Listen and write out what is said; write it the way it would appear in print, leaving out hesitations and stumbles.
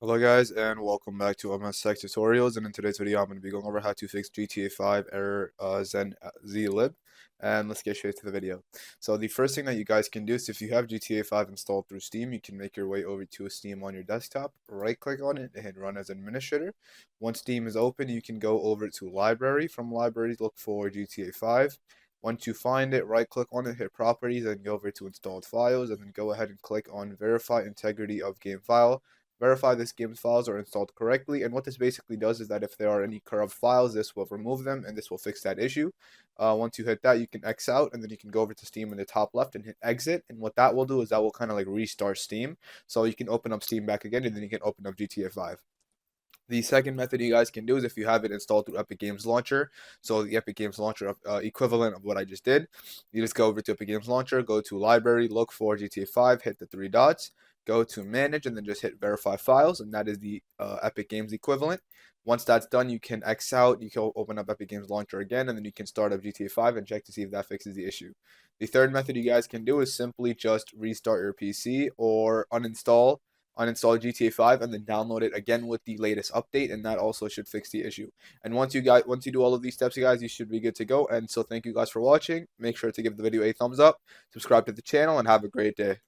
Hello guys and welcome back to MS Tech Tutorials, and in today's video I'm going to be going over how to fix GTA 5 error Zen zlib, and let's get straight to the video. So the first thing that you guys can do is, if you have GTA 5 installed through Steam, you can make your way over to Steam on your desktop, right click on it and hit run as administrator. Once Steam is open, you can go over to library. From library, look for GTA 5. Once you find it, right click on it, hit properties, and go over to installed files, and then go ahead and click on verify integrity of game file. Verify this game's files are installed correctly, and what this basically does is that if there are any corrupt files, this will remove them and this will fix that issue. Once you hit that, you can X out, and then you can go over to Steam in the top left and hit exit, and what that will do is that will kind of like restart Steam, so you can open up Steam back again, and then you can open up GTA 5. The second method you guys can do is, if you have it installed through Epic Games Launcher, so the Epic Games Launcher equivalent of what I just did, you just go over to Epic Games Launcher, go to Library, look for GTA 5, hit the three dots, go to Manage, and then just hit Verify Files, and that is the Epic Games equivalent. Once that's done, you can X out, you can open up Epic Games Launcher again, and then you can start up GTA 5 and check to see if that fixes the issue. The third method you guys can do is simply just restart your PC or uninstall GTA 5 and then download it again with the latest update, and that also should fix the issue. And once you do all of these steps, you guys, you should be good to go. And so thank you guys for watching. Make sure to give the video a thumbs up, subscribe to the channel, and have a great day.